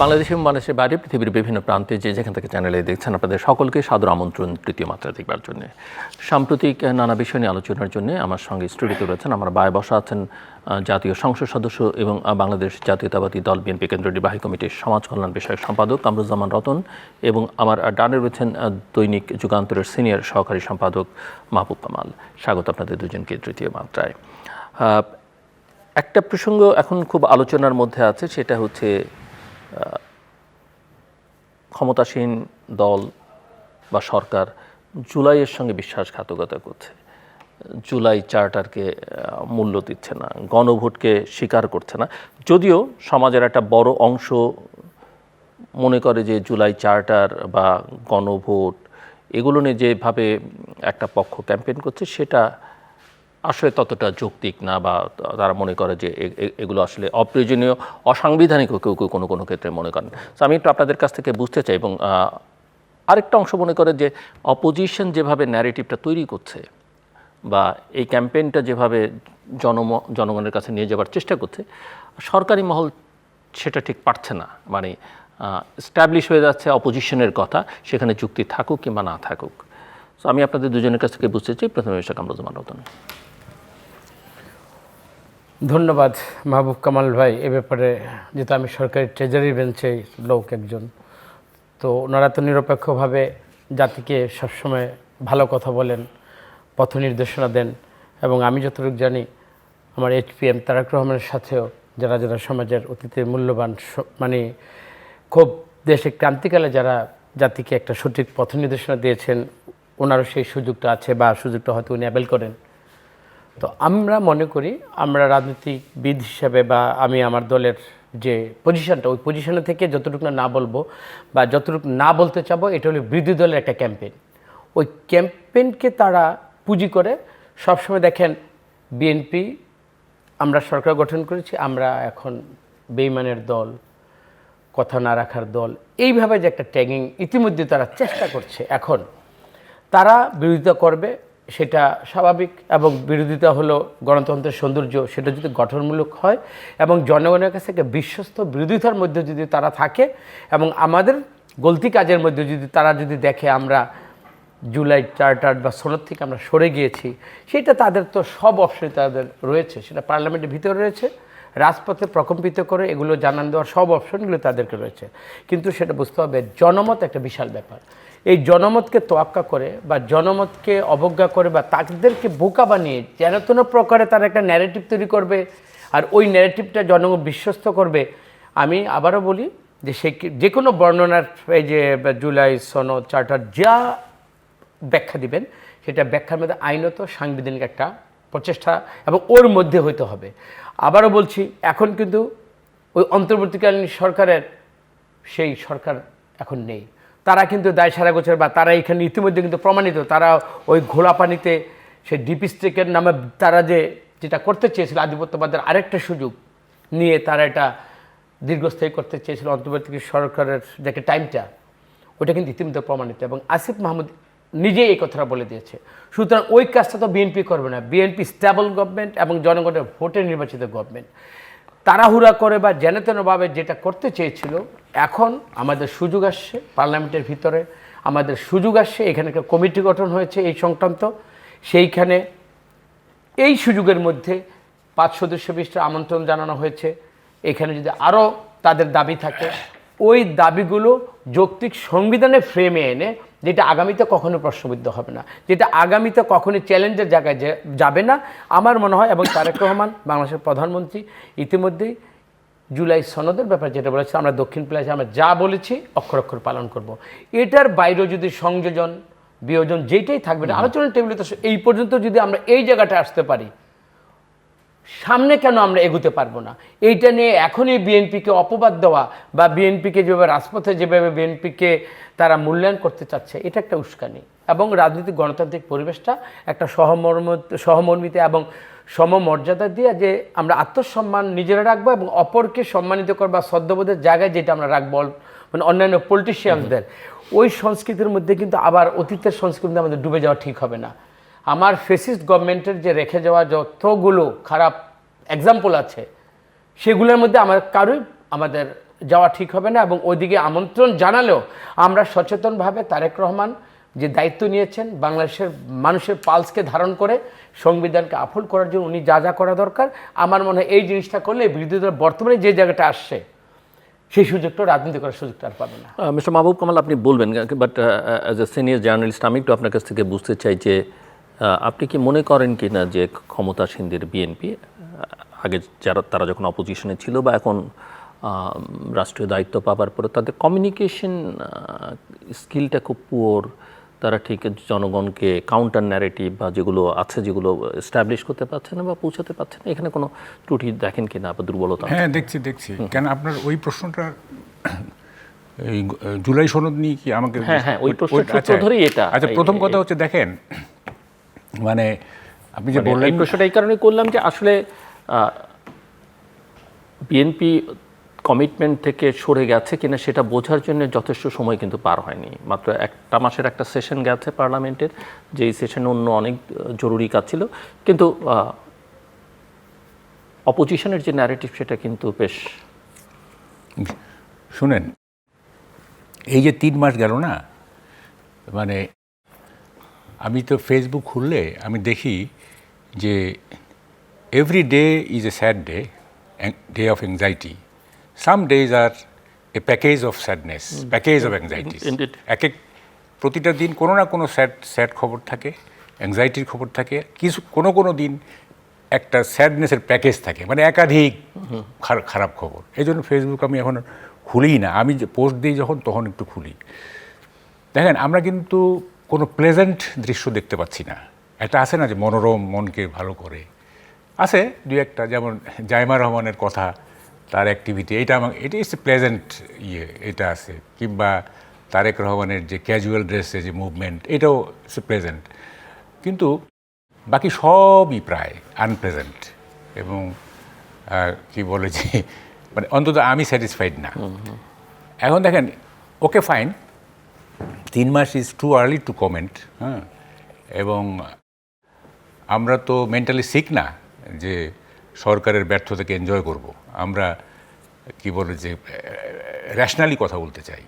বাংলাদেশ এবং বাংলাদেশের বাইরে পৃথিবীর বিভিন্ন প্রান্তে যে যেখান থেকে চ্যানেলে দেখছেন আপনাদের সকলকে সাদর আমন্ত্রণ তৃতীয় মাত্রা দেখবার জন্য। সাম্প্রতিক নানা বিষয় নিয়ে আলোচনার জন্য আমার সঙ্গে স্টুডিওতে রয়েছেন আমার বায়ে বসা আছেন জাতীয় সংসদ সদস্য এবং বাংলাদেশ জাতীয়তাবাদী দল বিএনপি কেন্দ্রীয় নির্বাহী কমিটির সমাজ কল্যাণ বিষয়ক সম্পাদক কামরুজ্জামান রতন এবং আমার ডানে রয়েছেন দৈনিক যুগান্তরের সিনিয়র সহকারী সম্পাদক মাহবুব কামাল। স্বাগত আপনাদের দুজনকে তৃতীয় মাত্রায়। একটা প্রসঙ্গ এখন খুব আলোচনার মধ্যে আছে, সেটা হচ্ছে ক্ষমতাসীন দল বা সরকার জুলাইয়ের সঙ্গে বিশ্বাসঘাতকতা করছে, জুলাই চার্টারকে মূল্য দিচ্ছে না, গণভোটকে স্বীকার করছে না। যদিও সমাজের একটা বড় অংশ মনে করে যে জুলাই চার্টার বা গণভোট এগুলো নিয়ে যেভাবে একটা পক্ষ ক্যাম্পেইন করছে সেটা আসলে ততটা যৌক্তিক না, বা তারা মনে করে যে এগুলো আসলে অপ্রয়োজনীয়, অসাংবিধানিক কেউ কেউ কোনো কোনো ক্ষেত্রে মনে করেন। তো আমি একটু আপনাদের কাছ থেকে বুঝতে চাই, এবং আরেকটা অংশ মনে করে যে অপোজিশন যেভাবে ন্যারেটিভটা তৈরি করছে বা এই ক্যাম্পেইনটা যেভাবে জনগণের কাছে নিয়ে যাওয়ার চেষ্টা করছে, সরকারি মহল সেটা ঠিক পারছে না। মানে এস্টাবলিশ হয়ে যাচ্ছে অপোজিশনের কথা, সেখানে যুক্তি থাকুক কিংবা না থাকুক। তো আমি আপনাদের দুজনের কাছ থেকে বুঝতে চাই, প্রথমে মিস্টার কামরুজ্জামান রতন। ধন্যবাদ মাহবুব কামাল ভাই। এ ব্যাপারে যেহেতু আমি সরকারি ট্রেজারি বেঞ্চে লোক একজন, তো ওনারা তো নিরপেক্ষভাবে জাতিকে সবসময় ভালো কথা বলেন, পথ নির্দেশনা দেন, এবং আমি যতটুকু জানি আমার এইচপিএম তারেক রহমানের সাথেও যারা যারা সমাজের অতীতের মূল্যবান মানে খুব দেশে ক্রান্তিকালে যারা জাতিকে একটা সঠিক পথ নির্দেশনা দিয়েছেন, ওনারও সেই সুযোগটা আছে বা সুযোগটা হয়তো উনি অ্যাভেল করেন। তো আমরা মনে করি, আমরা রাজনীতিবিদ হিসাবে বা আমি আমার দলের যে পজিশনটা, ওই পজিশনে থেকে যতটুকু না বলবো বা যতটুকু না বলতে চাবো, এটা হলো বিরোধী দলের একটা ক্যাম্পেইন। ওই ক্যাম্পেইনকে তারা পুঁজি করে সবসময় দেখেন বিএনপি, আমরা সরকার গঠন করেছি, আমরা এখন বেঈমানের দল, কথা না রাখার দল, এইভাবে যে একটা ট্যাগিং ইতিমধ্যে তারা চেষ্টা করছে। এখন তারা বিরোধিতা করবে, সেটা স্বাভাবিক, এবং বিরোধিতা হলো গণতন্ত্রের সৌন্দর্য। সেটা যদি গঠনমূলক হয় এবং জনগণের কাছে একটা বিশ্বস্ত বিরোধিতার মধ্যে যদি তারা থাকে এবং আমাদের গলতি কাজের মধ্যে যদি তারা যদি দেখে আমরা জুলাই চার্টার বা সনদ থেকে আমরা সরে গিয়েছি, সেটা তাদের তো সব অপশনে তাদের রয়েছে, সেটা পার্লামেন্টের ভিতরে রয়েছে, রাজপথে প্রকম্পিত করে এগুলো জানান দেওয়ার সব অপশনগুলো তাদেরকে রয়েছে। কিন্তু সেটা বুঝতে হবে, জনমত একটা বিশাল ব্যাপার। এই জনমতকে তোয়াক্কা করে বা জনমতকে অবজ্ঞা করে বা তাদেরকে বোকা বানিয়ে যেন কোনো প্রকারে তারা একটা ন্যারেটিভ তৈরি করবে, আর ওই ন্যারেটিভটা জনগণ বিশ্বস্ত করবে। আমি আবারও বলি যে যে কোনো বর্ণনার, এই যে জুলাই সনদ চার্টার যা ব্যাখ্যা দিবেন, সেটা ব্যাখ্যার মধ্যে আইনত সাংবিধানিক একটা প্রচেষ্টা এবং ওর মধ্যে হইতে হবে। আবারও বলছি, এখন কিন্তু ওই অন্তর্বর্তীকালীন সরকারের সেই সরকার এখন নেই। তারা কিন্তু দায় সারা গোছের, বা তারা এখানে ইতিমধ্যে কিন্তু প্রমাণিত, তারা ওই ঘোলা পানিতে সেই ডিপিস্টিকের নামে তারা যেটা করতে চেয়েছিল, আধিপত্যবাদের আরেকটা সুযোগ নিয়ে তারা এটা দীর্ঘস্থায়ী করতে চেয়েছিল অন্তর্বর্তী সরকারের যে টাইমটা, ওটা কিন্তু ইতিমধ্যে প্রমাণিত, এবং আসিফ মাহমুদ নিজে এই কথাটা বলে দিয়েছে। সুতরাং ওই কাজটা তো বিএনপি করবে না। বিএনপি স্টেবল গভর্নমেন্ট এবং জনগণের ভোটে নির্বাচিত গভর্নমেন্ট। তাড়াহুড়া করে বা যেনতেনভাবে যেটা করতে চেয়েছিল, এখন আমাদের সুযোগ আসছে পার্লামেন্টের ভিতরে, আমাদের সুযোগ আসছে, এখানে একটা কমিটি গঠন হয়েছে এই সংক্রান্ত, সেইখানে এই সুযোগের মধ্যে 5 সদস্য বিশিষ্ট আমন্ত্রণ জানানো হয়েছে। এখানে যদি আরও তাদের দাবি থাকে, ওই দাবিগুলো যৌক্তিক সংবিধানের ফ্রেমে এনে, যেটা আগামীতে কখনো প্রশ্নবিদ্ধ হবে না, যেটা আগামীতে কখনোই চ্যালেঞ্জের জায়গায় যাবে না, আমার মনে হয়। এবং তারেক রহমান বাংলাদেশের প্রধানমন্ত্রী ইতিমধ্যেই জুলাই সনদের ব্যাপারে যেটা বলেছে, আমরা দক্ষিণ প্লাসে আমরা যা বলেছি অক্ষর অক্ষর পালন করব। এটার বাইরেও যদি সংযোজন বিয়োজন যেটাই থাকবে না, আলোচনার টেবিলে তো এই পর্যন্ত যদি আমরা এই জায়গাটা আসতে পারি, সামনে কেন আমরা এগোতে পারবো না? এইটা নিয়ে এখনই বিএনপিকে অপবাদ দেওয়া বা বিএনপিকে যেভাবে রাজপথে যেভাবে বিএনপিকে তারা মূল্যায়ন করতে চাচ্ছে, এটা একটা উস্কানি। এবং রাজনৈতিক গণতান্ত্রিক পরিবেশটা একটা সহমর্মিতা এবং সমমর্যাদা দিয়ে যে আমরা আত্মসম্মান নিজেরা রাখবো এবং অপরকে সম্মানিত করবা শ্রদ্ধাবোধের জায়গায় যেটা আমরা রাখবো, মানে অন্যান্য পলিটিশিয়ানদের ওই সংস্কৃতির মধ্যে কিন্তু আবার অতীতের সংস্কৃতিতে আমাদের ডুবে যাওয়া ঠিক হবে না। আমার ফেসিস্ট গভর্নমেন্টের যে রেখে যাওয়া যতগুলো খারাপ এক্সাম্পল আছে, সেগুলোর মধ্যে আমার কারোই আমাদের যাওয়া ঠিক হবে না, এবং ওইদিকে আমন্ত্রণ জানালেও আমরা সচেতনভাবে তারেক রহমান যে দায়িত্ব নিয়েছেন বাংলাদেশের মানুষের পালসকে ধারণ করে সংবিধানকে আফল করার জন্য উনি যা যা করা দরকার, আমার মনে হয় এই জিনিসটা করলে বিরোধী দল বর্তমানে যে জায়গাটা আসছে সেই সুযোগটা রাজনীতি করার সুযোগটা আর পাবে না। মিস্টার মাহবুব কামাল, আপনি বলবেন, but as a senior journalist আমি একটু আপনার কাছ থেকে বুঝতে চাই যে আপনি কি মনে করেন কি না যে ক্ষমতাসীনদের বিএনপি আগে তারা যখন অপোজিশনে ছিল বা এখন রাষ্ট্রীয় দায়িত্ব পাওয়ার পরে তাদের কমিউনিকেশন স্কিলটা খুব পুয়ার, তারা ঠিক জনগণকে কাউন্টার ন্যারেটিভ বা যেগুলো আছে যেগুলো এস্টাবলিশ করতে পারছে না বা পৌঁছাতে পারছে না, এখানে কোনো ত্রুটি দেখেন কিনা বা দুর্বলতা? হ্যাঁ, দেখছি কেন আপনার ওই প্রশ্নটা এই জুলাই সনদ নিয়ে কি আমাকে? হ্যাঁ, ওই প্রশ্ন ধরেই এটা। আচ্ছা, প্রথম কথা হচ্ছে দেখেন, মানে আপনি যে বললেন, এই প্রশ্নটা এই কারণে করলাম যে আসলে বিএনপি কমিটমেন্ট থেকে সরে গেছে কিনা সেটা বোঝার জন্য যথেষ্ট সময় কিন্তু পার হয়নি। মাত্র একটা মাসের একটা সেশন গেছে পার্লামেন্টের, যেই সেশনে অন্য অনেক জরুরি কাজ ছিল, কিন্তু অপোজিশনের যে ন্যারেটিভ সেটা কিন্তু বেশ। শুনেন, এই যে 3 মাস গেল না, মানে আমি তো ফেসবুক খুললে আমি দেখি যে every day is a sad day, day of anxiety. Some days are a package of sadness, package of anxieties. প্রতিটা দিন কোনো না কোনো স্যাড খবর থাকে, অ্যাংজাইটির খবর থাকে, কোনো দিন একটা স্যাডনেসের প্যাকেজ থাকে, মানে একাধিক খারাপ খবর। এই জন্য ফেসবুক আমি এখন খুলিই না। আমি যে পোস্ট দিই যখন, তখন একটু খুলি। দেখেন, আমরা কিন্তু কোনো প্লেজেন্ট দৃশ্য দেখতে পাচ্ছি না। একটা আছে না যে মনোরম, মনকে ভালো করে, আছে 2-1টা, যেমন জাইমা রহমানের কথা, তার অ্যাক্টিভিটি, এটা ইটস এ প্লেজেন্ট এটা আছে, কিংবা তারেক রহমানের যে ক্যাজুয়াল ড্রেসে যে মুভমেন্ট, এটাও ইটস এ প্লেজেন্ট। কিন্তু বাকি সবই প্রায় আনপ্লেজেন্ট, এবং কি বলে যে, মানে অন্তত আমি স্যাটিসফাইড না। এখন দেখেন, ওকে ফাইন, 3 মাস is too early to comment. হ্যাঁ, এবং আমরা তো মেন্টালি সিক না যে সরকারের ব্যর্থতাকে এনজয় করব। আমরা কি বলে যে র্যাশনালি কথা বলতে চাই।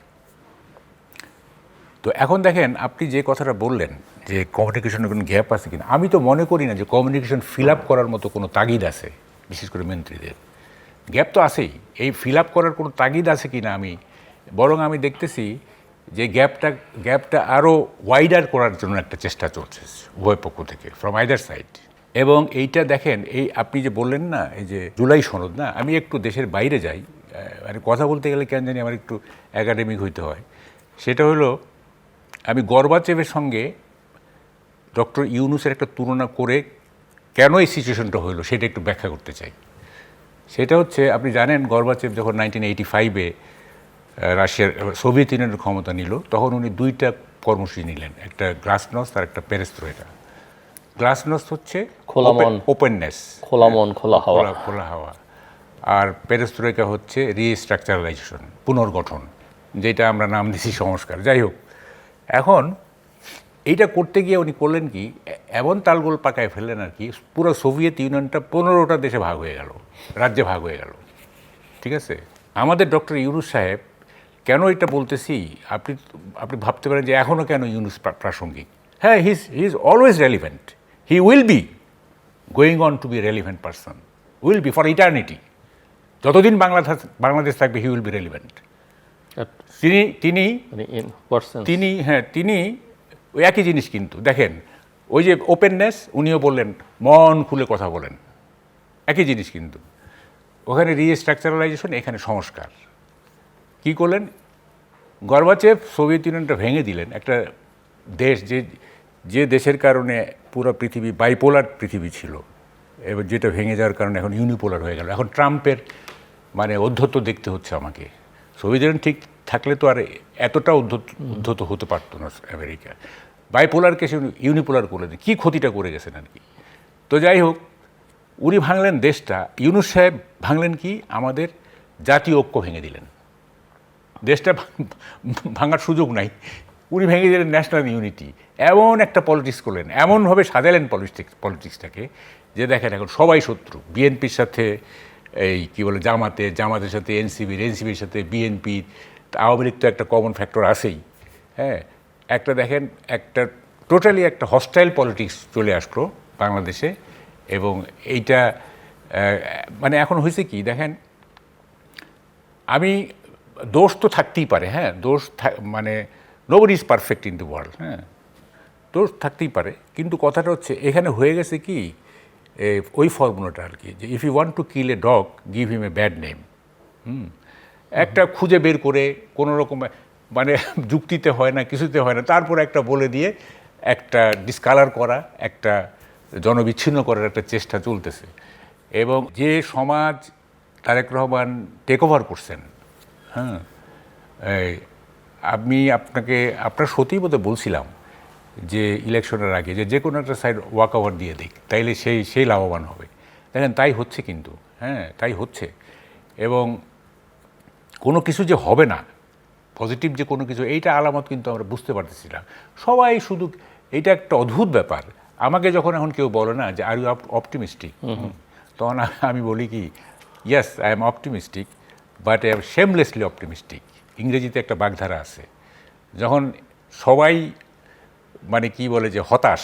তো এখন দেখেন, আপনি যে কথাটা বললেন যে কমিউনিকেশনের কোনো গ্যাপ আছে কিনা, আমি তো মনে করি না যে কমিউনিকেশন ফিল আপ করার মতো কোনো তাগিদ আছে, বিশেষ করে মন্ত্রীদের। গ্যাপ তো আছেই, এই ফিল আপ করার কোনো তাগিদ আছে কিনা বরং আমি দেখতেছি যে গ্যাপটা আরও ওয়াইডার করার জন্য একটা চেষ্টা চলছে উভয় পক্ষ থেকে, ফ্রম আইদার সাইড। এবং এইটা দেখেন, এই আপনি যে বললেন না, এই যে জুলাই সনদ না, আমি একটু দেশের বাইরে যাই, মানে কথা বলতে গেলে কেন জানি আমার একটু একাডেমিক হইতে হয়। সেটা হলো, আমি গর্বাচেভের সঙ্গে ডক্টর ইউনুসের একটা তুলনা করে কেন এই সিচুয়েশনটা হলো সেটা একটু ব্যাখ্যা করতে চাই। সেটা হচ্ছে, আপনি জানেন গর্বাচেভ যখন 1985-এ রাশিয়ার সোভিয়েত ইউনিয়নের ক্ষমতা নিল, তখন উনি 2টা কর্মসূচি নিলেন, একটা গ্লাসনস্ট আর একটা পেরেস্ত্রোইকা। গ্লাসনস্ট হচ্ছে ওপেননেস, খোলা হাওয়া, আর পেরেস্ত্রোইকা হচ্ছে রিস্ট্রাকচারালাইজেশন, পুনর্গঠন, যেটা আমরা নাম দিছি সংস্কার। যাই হোক, এখন এইটা করতে গিয়ে উনি করলেন কি, এমন তালগোল পাকায় ফেললেন আর কি, পুরো সোভিয়েত ইউনিয়নটা 15টা দেশে ভাগ হয়ে গেল, রাজ্যে ভাগ হয়ে গেল। ঠিক আছে, আমাদের ডক্টর ইউনুস সাহেব কেন এটা বলতেছি, আপনি ভাবতে পারেন যে এখনও কেন ইউনুস প্রাসঙ্গিক। হ্যাঁ, he is always relevant, he will be going on to be relevant person, will be for eternity. যতদিন বাংলাদেশ থাকবে, হি উইল বি রেলিভেন্ট। তিনি ওই একই জিনিস। কিন্তু দেখেন, ওই যে ওপেননেস, উনিও বললেন মন খুলে কথা বলেন, একই জিনিস। কিন্তু ওখানে রিস্ট্রাকচারালাইজেশন, এখানে সংস্কার। কি করলেন গর্বাচেভ? সোভিয়েত ইউনিয়নটা ভেঙে দিলেন। একটা দেশ যে দেশের কারণে পুরো পৃথিবী বাইপোলার পৃথিবী ছিল, এবার যেটা ভেঙে যাওয়ার কারণে এখন ইউনিপোলার হয়ে গেল। এখন ট্রাম্পের মানে অধ্যত্ব দেখতে হচ্ছে আমাকে। সোভিয়েত ইউনিয়ন ঠিক থাকলে তো আর এতটা উদ্ধত হতে পারতো না আমেরিকা। বাইপোলারকে সে ইউনিপোলার করে দিয়ে কী ক্ষতিটা করে গেছেন আর কি। তো যাই হোক, উনি ভাঙলেন দেশটা। ইউনুস সাহেব ভাঙলেন কি, আমাদের জাতীয় ঐক্য ভেঙে দিলেন। দেশটা ভাঙার সুযোগ নাই, উনি ভেঙে দিলেন ন্যাশনাল ইউনিটি। এমন একটা পলিটিক্স করলেন, এমনভাবে সাজালেন পলিটিক্সটাকে যে দেখেন এখন সবাই শত্রু। বিএনপির সাথে এই কি বলে জামাতের সাথে এনসিবির সাথে বিএনপি, আওয়ামী লীগ তো একটা কমন ফ্যাক্টর আছেই। হ্যাঁ, একটা দেখেন একটা টোটালি একটা হস্টাইল পলিটিক্স চলে আসলো বাংলাদেশে। এবং এইটা মানে এখন হয়েছে কি দেখেন, আমি দোষ তো থাকতেই পারে, হ্যাঁ দোষ মানে nobody is perfect in the world, হ্যাঁ দোষ থাকতেই পারে, কিন্তু কথাটা হচ্ছে এখানে হয়ে গেছে কি ওই ফর্মুলাটা আর কি, যে if you want to kill a dog give him a bad name. একটা খুঁজে বের করে কোনো রকম মানে যুক্তিতে হয় না, কিছুতে হয় না, তারপরে একটা বলে দিয়ে একটা ডিসকালার করা, একটা জনবিচ্ছিন্ন করার একটা চেষ্টা চলতেছে। এবং যে সমাজ তারেক রহমান টেক ওভার করছেন, হ্যাঁ আমি আপনার সত্যিই বোধহয় বলছিলাম যে ইলেকশনের আগে যে কোনো একটা সাইড ওয়াক ওভার দিয়ে দিক, তাইলে সেই লাভবান হবে। দেখেন তাই হচ্ছে, কিন্তু হ্যাঁ তাই হচ্ছে। এবং কোনো কিছু যে হবে না, পজিটিভ যে কোনো কিছু, এইটা আলামত কিন্তু আমরা বুঝতে পারতেছি না। সবাই শুধু এইটা একটা অদ্ভুত ব্যাপার। আমাকে যখন এখন কেউ বলে না যে আর ইউ অপটিমিস্টিক, তখন আমি বলি কি yes I am optimistic, but I am shamelessly optimistic. ইংরেজিতে একটা বাগধারা আছে, যখন সবাই মানে কি বলে যে হতাশ,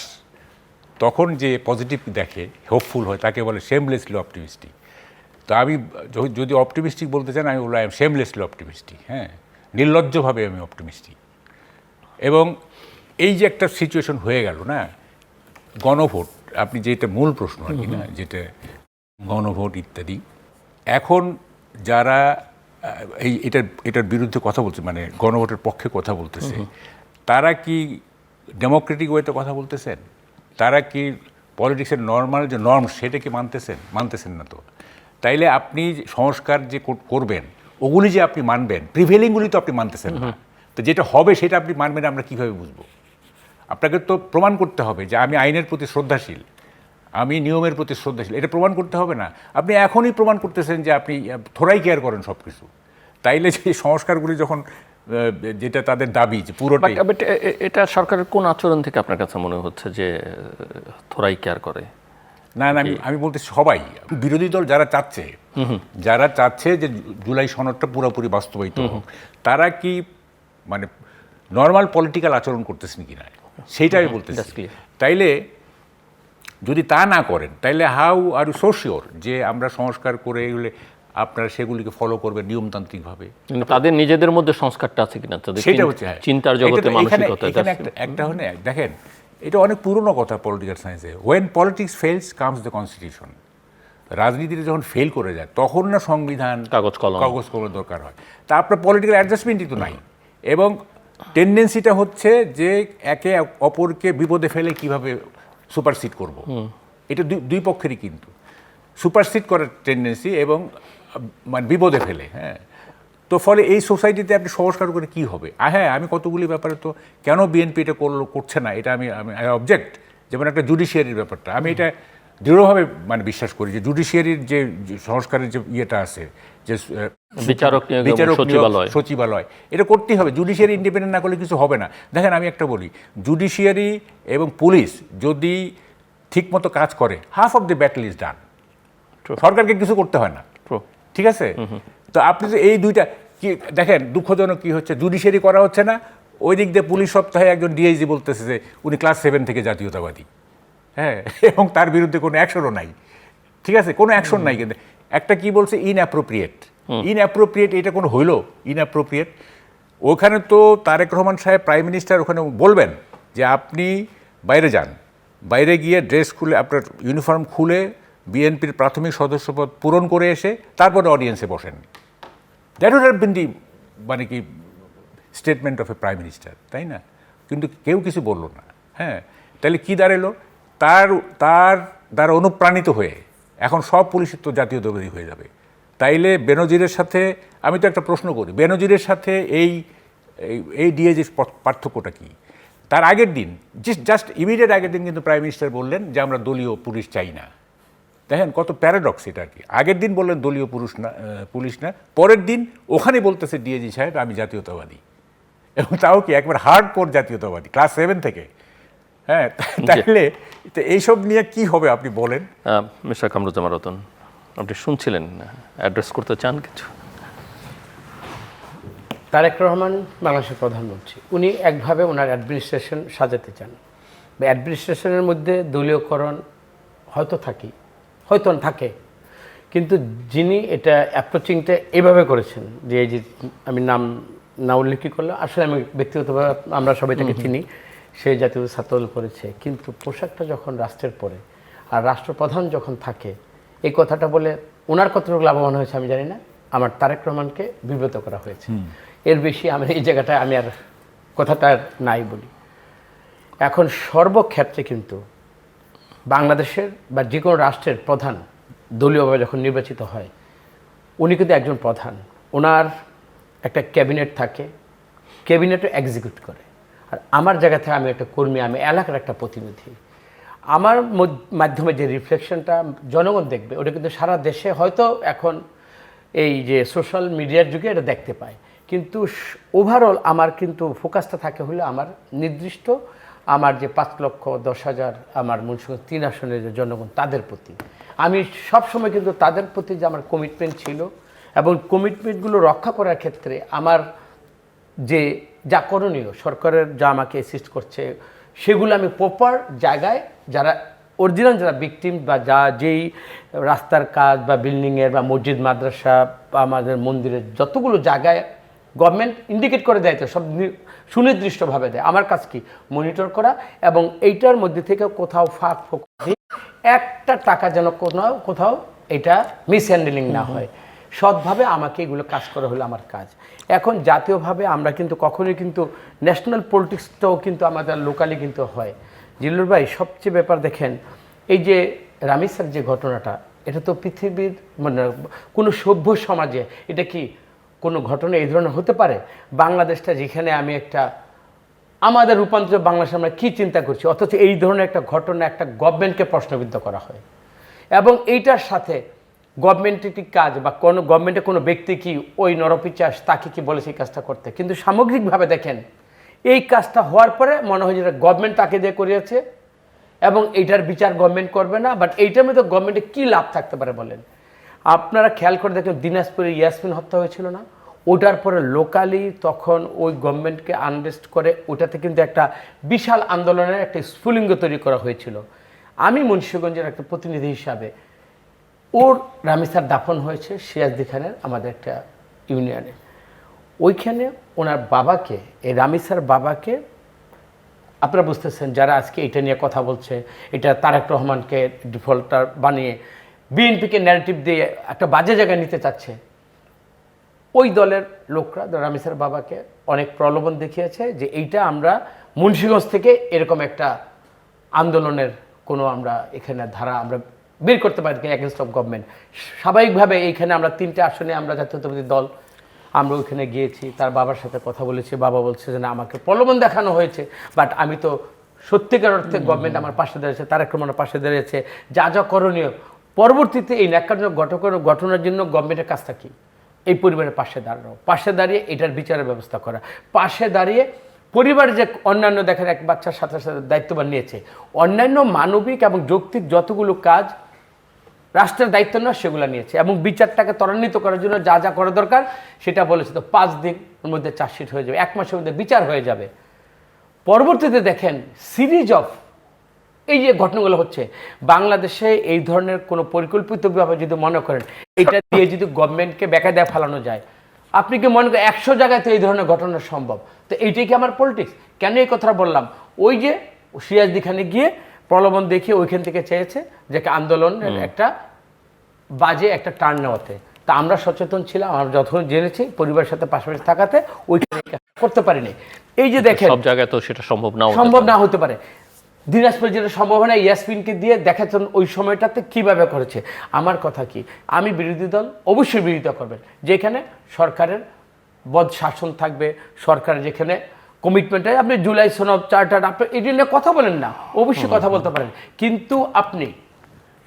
তখন যে পজিটিভ দেখে, হোপফুল হয়, তাকে বলে শেমলেসলি অপটিমিস্টিক। তো আমি যদি অপটিমিস্টিক বলতে চান, আমি বললাম আই এম শেমলেসলি অপটিমিস্টিক, হ্যাঁ নির্লজ্জভাবে আমি অপটিমিস্টিক। এবং এই যে একটা সিচুয়েশন হয়ে গেল না, গণভোট, আপনি যেটা মূল প্রশ্ন আর কি না, যেটা গণভোট ইত্যাদি, এখন যারা এটার বিরুদ্ধে কথা বলছে, মানে গণভোটের পক্ষে কথা বলতেছে, তারা কি ডেমোক্রেটিক ওয়েতে কথা বলতেছেন? তারা কি পলিটিক্সের নর্মাল যে নর্ম সেটাকে মানতেছেন না তো। তাইলে আপনি সংস্কার যে করবেন, ওগুলি যে আপনি মানবেন, প্রিভেলিংগুলি তো আপনি মানতেছেন না। তো যেটা হবে সেটা আপনি মানবেন, আমরা কীভাবে বুঝবো? আপনাকে তো প্রমাণ করতে হবে যে আমি আইনের প্রতি শ্রদ্ধাশীল, আমি নিয়মের প্রতি শ্রদ্ধাশীল, এটা প্রমাণ করতে হবে না? আপনি এখনই প্রমাণ করতেছেন যে আপনি থোড়াই কেয়ার করেন সব কিছু। তাইলে যে সংস্কারগুলি যখন যেটা তাদের দাবি যে পুরোটাই, এটা সরকারের কোন আচরণ থেকে আপনার কাছে মনে হচ্ছে যে থোড়াই কেয়ার করে? না আমি বলতে সবাই বিরোধী দল যারা চাচ্ছে যে জুলাই সনদটা পুরোপুরি বাস্তবায়িত হোক, তারা কি মানে নর্মাল পলিটিক্যাল আচরণ করতেছেন কিনা সেইটা আমি বলতেছি। তাইলে যদি তা না করেন, তাইলে how are you so sure যে আমরা সংস্কার করে এগুলো আপনারা সেগুলিকে ফলো করবেন নিয়মতান্ত্রিকভাবে? তাদের নিজেদের মধ্যে সংস্কারটা আছে কিনা, সেটা হচ্ছে চিন্তার জগতে, মানসিকতা। একটা দেখেন, এটা অনেক পুরনো কথা পলিটিক্যাল সায়েন্সে, when politics fails comes the constitution. রাজনীতিতে যখন ফেল করে যায় তখন না সংবিধান, কাগজ কলমের দরকার হয়। তা আপনার পলিটিক্যাল অ্যাডজাস্টমেন্টই তো নাই। এবং টেন্ডেন্সিটা হচ্ছে যে একে অপরকে বিপদে ফেলে কিভাবে সুপারসিড করব, এটা দুই পক্ষেরই কিন্তু সুপারসিড করার টেন্ডেন্সি, এবং মানে বিপদে ফেলে। হ্যাঁ, তো ফলে এই সোসাইটিতে আপনি সংস্কার করে কি হবে? হ্যাঁ, আমি কতগুলি ব্যাপারে তো কেন বিএনপি এটা করছে না, এটা আমি অবজেক্ট। যেমন একটা জুডিশিয়ারির ব্যাপারটা, আমি এটা দৃঢ়ভাবে মানে বিশ্বাস করি যে জুডিশিয়ারির যে সংস্কারের যে ইয়েটা আছে, যে বিচারক সচিবালয়, এটা করতেই হবে। জুডিশিয়ারি ইন্ডিপেন্ডেন্ট না করলে কিছু হবে না। দেখেন আমি একটা বলি, জুডিশিয়ারি এবং পুলিশ যদি ঠিকমতো কাজ করে, half of the battle is done. সরকারকে কিছু করতে হয় না, ঠিক আছে? তো আপনি যে এই দুইটা কি দেখেন, দুঃখজনক কি হচ্ছে, জুডিশিয়ারি করা হচ্ছে না, ওই দিক দিয়ে পুলিশ সপ্তাহে একজন ডিআইজি বলতেছে যে উনি ক্লাস 7 থেকে জাতীয়তাবাদী, হ্যাঁ, এবং তার বিরুদ্ধে কোনো অ্যাকশনও নাই, ঠিক আছে, কোনো অ্যাকশন নাই। কিন্তু একটা কি বলছে, ইনঅ্যাপ্রোপ্রিয়েট, এটা কোনো হইল ইনঅ্যাপ্রোপ্রিয়েট? ওখানে তো তারেক রহমান সাহেব প্রাইম মিনিস্টার ওখানে বলবেন যে আপনি বাইরে যান, বাইরে গিয়ে ড্রেস খুলে, আপনার ইউনিফর্ম খুলে বিএনপির প্রাথমিক সদস্যপদ পূরণ করে এসে তারপরে অডিয়েন্সে বসেন। দ্যাট উড হ্যাভ বিন দি মানে কি statement of A prime minister, তাই না? কিন্তু কেউ কিছু বললো না। হ্যাঁ, তাহলে কী দাঁড়ালো? তার দ্বারা অনুপ্রাণিত হয়ে এখন সব পুলিশের তো জাতীয়তাবাদী হয়ে যাবে। তাইলে বেনজিরের সাথে আমি তো একটা প্রশ্ন করি, বেনজিরের সাথে এই ডিএজির পার্থক্যটা কী? তার আগের দিন, জাস্ট ইমিডিয়েট আগের দিন কিন্তু প্রাইম মিনিস্টার বললেন যে আমরা দলীয় পুলিশ চাই না। দেখেন কত প্যারাডক্স এটা আর কি। আগের দিন বললেন দলীয় পুলিশ না, পরের দিন ওখানে বলতেছে ডিএজি সাহেব আমি জাতীয়তাবাদী, এবং তাও কি একবার হার্ড কোর জাতীয়তাবাদী, ক্লাস 7 থেকে। হ্যাঁ, তাহলে এইসব নিয়ে কি হবে আপনি বলেন? মিস্টার কামরুজ্জামান রতন, আপনি শুনছিলেন, অ্যাড্রেস করতে চান কিছু? তারেক রহমান বাংলাদেশের প্রধানমন্ত্রী, উনি একভাবে ওনার অ্যাডমিনিস্ট্রেশন সাজাতে চান, বা অ্যাডমিনিস্ট্রেশনের মধ্যে দলীয়করণ হয়তো থাকে, কিন্তু যিনি এটা অ্যাপ্রোচিংটা এভাবে করেছেন, যে এই যে আমি নাম না উল্লেখই করলাম, আসলে আমি ব্যক্তিগতভাবে আমরা সবাই তাকে চিনি, সে জাতীয় ছাত্রদল করেছে, কিন্তু পোশাকটা যখন রাষ্ট্রের পরে আর রাষ্ট্রপ্রধান যখন থাকে, এই কথাটা বলে ওনার কতটুকু লাভবান হয়েছে আমি জানি না, আমার তারেক রহমানকে বিব্রত করা হয়েছে। এর বেশি আমি এই জায়গাটায় আমি আর কথাটা আর নাই বলি। এখন সর্বক্ষেত্রে কিন্তু বাংলাদেশের বা যে কোনো রাষ্ট্রের প্রধান দলীয়ভাবে যখন নির্বাচিত হয়, উনি কিন্তু একজন প্রধান, ওনার একটা ক্যাবিনেট থাকে, ক্যাবিনেটও এক্সিকিউট করে। আর আমার জায়গা থেকে আমি একটা কর্মী, আমি এলাকার একটা প্রতিনিধি, আমার মাধ্যমে যে রিফ্লেকশনটা জনগণ দেখবে, ওটা কিন্তু সারা দেশে হয়তো এখন এই যে সোশ্যাল মিডিয়ার যুগে এটা দেখতে পায়, কিন্তু ওভারঅল আমার কিন্তু ফোকাসটা থাকে হলো আমার নির্দিষ্ট আমার যে 5,10,000 আমার মুন্সিগঞ্জ 3 আসনের যে জনগণ, তাদের প্রতি আমি সবসময় কিন্তু তাদের প্রতি যে আমার কমিটমেন্ট ছিল, এবং কমিটমেন্টগুলো রক্ষা করার ক্ষেত্রে আমার যে যা করণীয়, সরকারের যা আমাকে অ্যাসিস্ট করছে, সেগুলো আমি প্রপার জায়গায়, যারা অরিজিনাল যারা ভিকটিম বা যেই রাস্তার কাজ বা বিল্ডিংয়ের বা মসজিদ মাদ্রাসা বা আমাদের মন্দিরের যতগুলো জায়গায় গভর্নমেন্ট ইন্ডিকেট করে দেয়, তো সব সুনির্দিষ্টভাবে দেয়, আমার কাজ কি মনিটর করা, এবং এইটার মধ্যে থেকে কোথাও ফাঁক ফোক একটা টাকা যেন কোথাও এটা মিসহ্যান্ডেলিং না হয়, সৎভাবে আমাকে এগুলো কাজ করা হলো আমার কাজ। এখন জাতীয়ভাবে আমরা কিন্তু কখনোই কিন্তু ন্যাশনাল পলিটিক্সটাও কিন্তু আমাদের লোকালি কিন্তু হয়। জিল্লুর ভাই, সবচেয়ে ব্যাপার দেখেন, এই যে রামিসার যে ঘটনাটা, এটা তো পৃথিবীর মানে কোনো সভ্য সমাজে এটা কি কোনো ঘটনা এই ধরনের হতে পারে? বাংলাদেশটা যেখানে আমি একটা আমাদের রূপান্তর বাংলাদেশে আমরা কী চিন্তা করছি, অথচ এই ধরনের একটা ঘটনা একটা গভর্নমেন্টকে প্রশ্নবিদ্ধ করা হয়, এবং এইটার সাথে গভর্নমেন্টের কি কাজ বা কোনো গভর্নমেন্টের কোনো ব্যক্তি কি ওই নরপিচাস তাকে কি বলেছে এই কাজটা করতে, কিন্তু সামগ্রিকভাবে দেখেন এই কাজটা হওয়ার পরে মনে হয় যেটা গভর্নমেন্ট তাকে দিয়ে করিয়েছে, এবং এইটার বিচার গভর্নমেন্ট করবে না, বাট এইটার মধ্যে গভর্নমেন্টের কী লাভ থাকতে পারে বলেন? আপনারা খেয়াল করে দেখেন, দিনাজপুরে ইয়াসমিন হত্যা হয়েছিল না, ওটার পরে লোকালি তখন ওই গভর্নমেন্টকে আনরেস্ট করে ওটাতে কিন্তু একটা বিশাল আন্দোলনের একটা স্ফুলিঙ্গ তৈরি করা হয়েছিল। আমি মুন্সিগঞ্জের একটা প্রতিনিধি হিসাবে, ওর রামিসার দাফন হয়েছে সিরাজদি খানের আমাদের একটা ইউনিয়নে, ওইখানে ওনার বাবাকে, এই রামিসার বাবাকে, আপনারা বুঝতেছেন যারা আজকে এটা নিয়ে কথা বলছে, এটা তারেক রহমানকে ডিফল্টার বানিয়ে বিএনপিকে ন্যারেটিভ দিয়ে একটা বাজে জায়গায় নিতে চাচ্ছে, ওই দলের লোকরা রামিসার বাবাকে অনেক প্রলোভন দেখিয়েছে যে এইটা আমরা মুন্সিগঞ্জ থেকে এরকম একটা আন্দোলনের কোনো আমরা এখানে ধারা আমরা বের করতে পারি এগেনস্ট অফ গভর্নমেন্ট। স্বাভাবিকভাবে এইখানে আমরা 3টে আসনে আমরা জাতীয়তাবাদী দল, আমরা ওইখানে গিয়েছি, তার বাবার সাথে কথা বলেছি, বাবা বলছে যে না, আমাকে প্রলোভন দেখানো হয়েছে, বাট আমি তো সত্যিকার অর্থে গভর্নমেন্ট আমার পাশে দাঁড়িয়েছে, তারেক রহমানের পাশে দাঁড়িয়েছে, যা যা করণীয়। পরবর্তীতে এই ন্যাক্কারজনক ঘটনার জন্য গভর্নমেন্টের কাজটা কি? এই পরিবারের পাশে দাঁড়ানো, পাশে দাঁড়িয়ে এটার বিচারের ব্যবস্থা করা, পাশে দাঁড়িয়ে পরিবার যে অন্যান্য দেখেন এক বাচ্চার সাথে সাথে দায়িত্ববান নিয়েছে, অন্যান্য মানবিক এবং যৌক্তিক যতগুলো কাজ রাষ্ট্রের দায়িত্ব নয় সেগুলো নিয়েছে, এবং বিচারটাকে ত্বরান্বিত করার জন্য যা যা করা দরকার সেটা বলেছে। তো 5 দিনের মধ্যে চার্জশিট হয়ে যাবে, 1 মাসের মধ্যে বিচার হয়ে যাবে। পরবর্তীতে দেখেন সিরিজ অফ এই যে ঘটনাগুলো হচ্ছে বাংলাদেশে, এই ধরনের কোনো পরিকল্পিতভাবে যদি মনে করেন এটা দিয়ে যদি গভর্নমেন্টকে বেকায়দায় ফেলানো যায়, আপনি কি মনে করেন 100 জায়গায় তো এই ধরনের ঘটনা সম্ভব? তো এইটাই কি আমার পলিটিক্স? কেন এই কথাটা বললাম? ওই যে সিরাজদি খানে গিয়ে প্রলোভন দেখিয়ে ওইখান থেকে চেয়েছে যে আন্দোলনের একটা বাজে একটা টার্ন নেওয়াতে, তা আমরা সচেতন ছিলাম, আমরা যখন জেনেছি পরিবারের সাথে পাশাপাশি থাকাতে ওইখানে করতে পারিনি। এই যে দেখেন সব জায়গায় তো সেটা সম্ভব না হতে পারে। দিনাজপুর যেটা সম্ভব হয় না, ইয়াসমিনকে দিয়ে দেখাচ্ছেন ওই সময়টাতে কিভাবে করেছে। আমার কথা কি, আমি বিরোধী দল অবশ্যই বিরোধিতা করবেন, যেখানে সরকারের বদ শাসন থাকবে, সরকারের যেখানে কমিটমেন্ট, আপনি জুলাই সনদ চার্টার আপনি এটি নিয়ে কথা বলেন না, অবশ্যই কথা বলতে পারেন, কিন্তু আপনি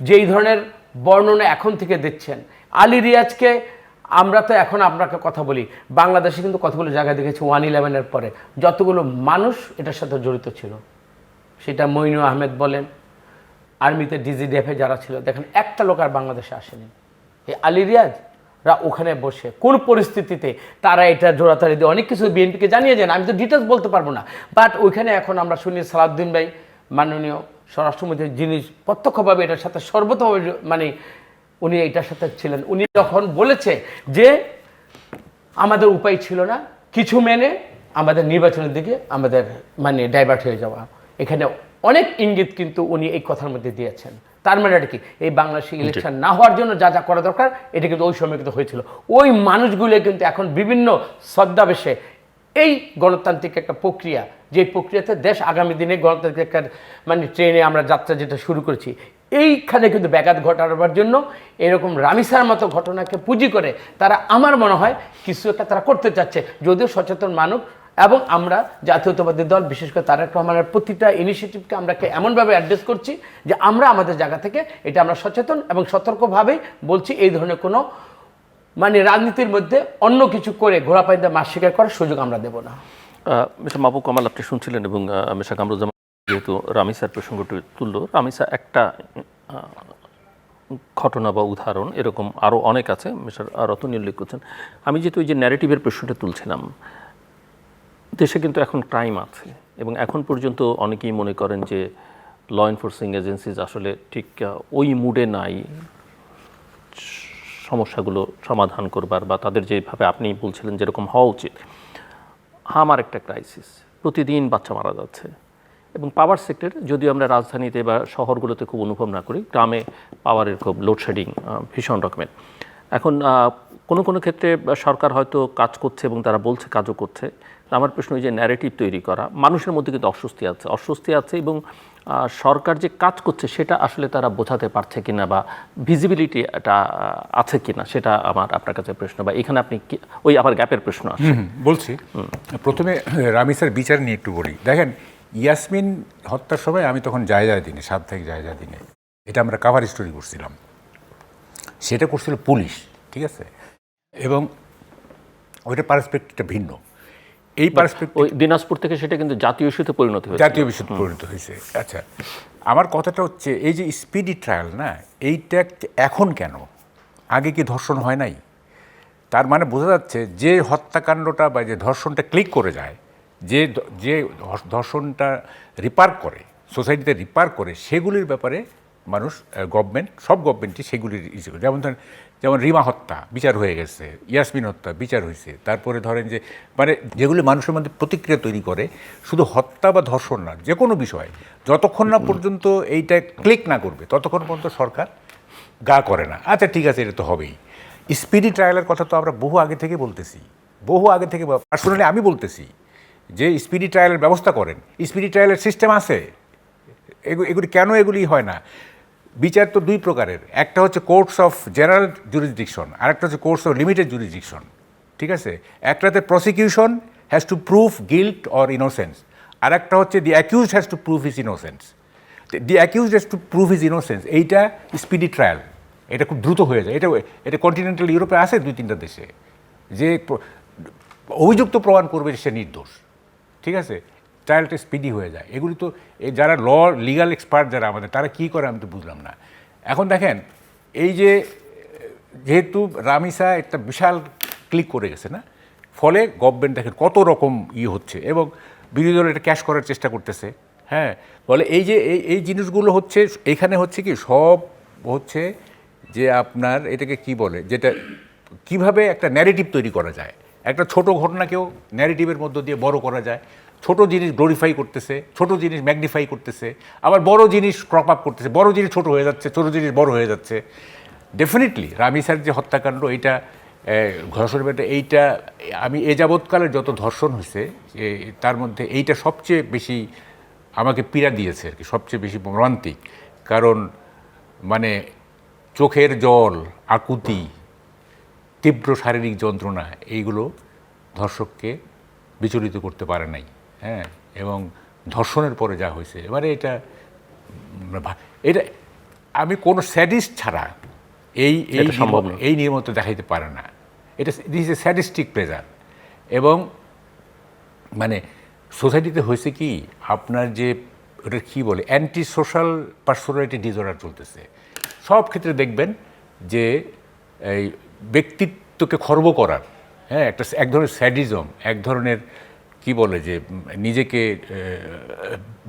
যেই ধরনের বর্ণনা এখন থেকে দিচ্ছেন, আলী রিয়াজকে আমরা তো এখন আপনাকে কথা বলি, বাংলাদেশে কিন্তু কতগুলো জায়গায় দেখেছি 1/11-এর পরে যতগুলো মানুষ এটার সাথে জড়িত ছিল, সেটা মইনু আহমেদ বলেন, আর্মিতে ডিজিডিএফে যারা ছিল, দেখেন একটা লোক আর বাংলাদেশে আসেনি, এই আলী রিয়াজরা ওখানে বসে কোন পরিস্থিতিতে তারা এটা জোড়াতাড়ি দিয়ে অনেক কিছু বিএনপিকে জানিয়ে যান, আমি তো ডিটেলস বলতে পারবো না। বাট ওইখানে এখন আমরা শুনি সালাউদ্দিন ভাই মাননীয় স্বরাষ্ট্রমন্ত্রী, যিনি প্রত্যক্ষভাবে এটার সাথে সর্বতভাবে মানে উনি এটার সাথে ছিলেন, উনি যখন বলেছে যে আমাদের উপায় ছিল না কিছু মেনে আমাদের নির্বাচনের দিকে আমাদের মানে ডাইভার্ট হয়ে যাওয়া, এখানে অনেক ইঙ্গিত কিন্তু উনি এই কথার মধ্যে দিয়েছেন। তার মানে এটা কি, এই বাংলাদেশে ইলেকশন না হওয়ার জন্য যা যা করা দরকার এটা কিন্তু ওই সময় কিন্তু হয়েছিল। ওই মানুষগুলো কিন্তু এখন বিভিন্ন ছদ্মাবেশে এই গণতান্ত্রিক একটা প্রক্রিয়া, যে প্রক্রিয়াতে দেশ আগামী দিনে গণতান্ত্রিক একটা মানে ট্রেনে আমরা যাত্রা যেটা শুরু করেছি, এইখানে কিন্তু ব্যাঘাত ঘটাবার জন্য এরকম রামিসার মতো ঘটনাকে পুঁজি করে তারা আমার মনে হয় কিছু একটা তারা করতে চাচ্ছে। যদিও সচেতন মানুষ এবং আমরা জাতীয়তাবাদী দল বিশেষ করে তারেক রহমানের প্রতিটা ইনিশিয়েটিভকে আমরা এমনভাবে অ্যাড্রেস করছি যে আমরা আমাদের জায়গা থেকে এটা আমরা সচেতন এবং সতর্কভাবেই বলছি এই ধরনের কোনো মানে রাজনীতির মধ্যে অন্য কিছু করে ঘোড়াপাইন্দা মাস শিকার করার সুযোগ আমরা দেব না। মিস্টার মাহবুব কামাল, আপনি শুনছিলেন এবং মিস্টার কামরুজ্জামান যেহেতু রামিসার প্রসঙ্গটি তুলল, রামিসা একটা ঘটনা বা উদাহরণ, এরকম আরও অনেক আছে মিস্টার রতনী উল্লেখ করছেন। আমি যেহেতু ওই যে ন্যারেটিভের প্রশ্নটা তুলছিলাম, দেশে কিন্তু এখন ক্রাইম আছে এবং এখন পর্যন্ত অনেকেই মনে করেন যে ল এনফোর্সিং এজেন্সিজ আসলে ঠিক ওই মুডে নাই সমস্যাগুলো সমাধান করবার, বা তাদের যেভাবে আপনি বলছিলেন যেরকম হওয়া উচিত। আমার একটা ক্রাইসিস, প্রতিদিন বাচ্চা মারা যাচ্ছে এবং পাওয়ার সেক্টরে যদিও আমরা রাজধানীতে বা শহরগুলোতে খুব অনুভব না করি, গ্রামে পাওয়ারের খুব লোডশেডিং ভীষণ রকমের। এখন কোনো কোনো ক্ষেত্রে সরকার হয়তো কাজ করছে এবং তারা বলছে কাজও করছে। আমার প্রশ্ন ওই যে ন্যারেটিভ তৈরি করা, মানুষের মধ্যে কিন্তু অস্বস্তি আছে এবং সরকার যে কাজ করছে সেটা আসলে তারা বোঝাতে পারছে কিনা বা ভিজিবিলিটি এটা আছে কিনা, সেটা আমার আপনার কাছে প্রশ্ন। বা এখানে আপনি ওই আবার গ্যাপের প্রশ্ন আছে বলছি। প্রথমে রামিসার বিচার নিয়ে একটু বলি। দেখেন, ইয়াসমিন হত্যার সময় আমি তখন জায়জা দিনে, সাপ্তাহিক জায়জা দিনে এটা আমরা কাভার স্টোরি করছিলাম, সেটা করছিল পুলিশ, ঠিক আছে, এবং ওইটা পার্সপেক্টিভটা ভিন্ন। এই পার্সপেক্টিভ ওই দিনাজপুর থেকে সেটা কিন্তু জাতীয় ইস্যুতে পরিণত হয়েছে, জাতীয় বিষয়ে পরিণত হয়েছে। আচ্ছা, আমার কথাটা হচ্ছে এই যে স্পিডি ট্রায়াল না, এইটা এখন কেন, আগে কি ধর্ষণ হয় নাই? তার মানে বোঝা যাচ্ছে যে হত্যাকাণ্ডটা বা যে ধর্ষণটা ক্লিক করে যায়, যে যে ধর্ষণটা রিপার করে, সোসাইটিতে রিপার করে, সেগুলির ব্যাপারে মানুষ, গভর্নমেন্ট, সব গভর্নমেন্টই সেগুলির ইস্যু। যেমন রিমা হত্যা বিচার হয়ে গেছে, ইয়াসমিন হত্যা বিচার হয়েছে। তারপরে ধরেন যে মানে যেগুলি মানুষের মধ্যে প্রতিক্রিয়া তৈরি করে, শুধু হত্যা বা ধর্ষণ না, যে কোনো বিষয় যতক্ষণ না পর্যন্ত এইটা ক্লিক না করবে ততক্ষণ পর্যন্ত সরকার গা করে না। আচ্ছা ঠিক আছে, এটা তো হবেই। স্পিডি ট্রায়ালের কথা তো আমরা বহু আগে থেকে বলতেছি, পার্সোনালি আমি বলতেছি যে স্পিডি ট্রায়ালের ব্যবস্থা করেন। স্পিডি ট্রায়ালের সিস্টেম আছে, এগুলি কেন এগুলি হয় না? বিচার তো দুই প্রকারের, একটা হচ্ছে কোর্টস অফ জেনারেল জুরিসডিকশন, আর একটা হচ্ছে কোর্টস অফ লিমিটেড জুরিসডিকশন, ঠিক আছে। একটাতে prosecution has to prove guilt or innocence, আর একটা হচ্ছে the accused has to prove his innocence. The accused has to prove his innocence, এইটা স্পিডি ট্রায়াল, এটা খুব দ্রুত হয়ে যায়। এটা কন্টিনেন্টাল ইউরোপে আছে 2-3টা দেশে, যে অভিযুক্ত প্রমাণ করবে সে নির্দোষ, ঠিক আছে, ট্রায়ালটা স্পিডি হয়ে যায়। এগুলি তো যারা লিগাল এক্সপার্ট যারা আমাদের, তারা কী করে আমি তো বুঝলাম না। এখন দেখেন, এই যে যেহেতু রামিসা একটা বিশাল ক্লিক করে গেছে না, ফলে গভর্নমেন্ট দেখেন কত রকম হচ্ছে এবং বিরোধী দল এটা ক্যাশ করার চেষ্টা করতেছে। হ্যাঁ, বলে এই যে এই জিনিসগুলো হচ্ছে, এখানে হচ্ছে কি সব হচ্ছে যে আপনার এটাকে কি বলে, যেটা কিভাবে একটা ন্যারেটিভ তৈরি করা যায়, একটা ছোট ঘটনাকেও ন্যারেটিভের মধ্য দিয়ে বড় করা যায়। ছোট জিনিস গ্লোরিফাই করতেছে, ছোট জিনিস ম্যাগনিফাই করতেছে, আবার বড় জিনিস ক্রপ আপ করতেছে, বড় জিনিস ছোট হয়ে যাচ্ছে, ছোট জিনিস বড় হয়ে যাচ্ছে। ডেফিনেটলি রামিসার যে হত্যাকাণ্ড, এইটা ধর্ষণ, এইটা আমি এ যাবৎকালের যত ধর্ষণ হয়েছে তার মধ্যে এইটা সবচেয়ে বেশি আমাকে পীড়া দিয়েছে আর কি, সবচেয়ে বেশি মর্মান্তিক। কারণ মানে চোখের জল, আকুতি, তীব্র শারীরিক যন্ত্রণা, এইগুলো ধর্ষককে বিচলিত করতে পারে নাই। হ্যাঁ, এবং ধর্ষণের পরে যা হয়েছে, এবারে এটা আমি কোনো স্যাডিস্ট ছাড়া এই নিয়মত দেখাইতে পারে না। এটা this is a sadistic pleasure. এবং মানে সোসাইটিতে হয়েছে কি, আপনার যে ওটা কী বলে, অ্যান্টি সোশ্যাল পার্সোনালিটি ডিসঅর্ডার চলতেছে। সব ক্ষেত্রে দেখবেন যে এই ব্যক্তিত্বকে খর্ব করার, হ্যাঁ, এক ধরনের স্যাডিজম, এক ধরনের কি বলে যে নিজেকে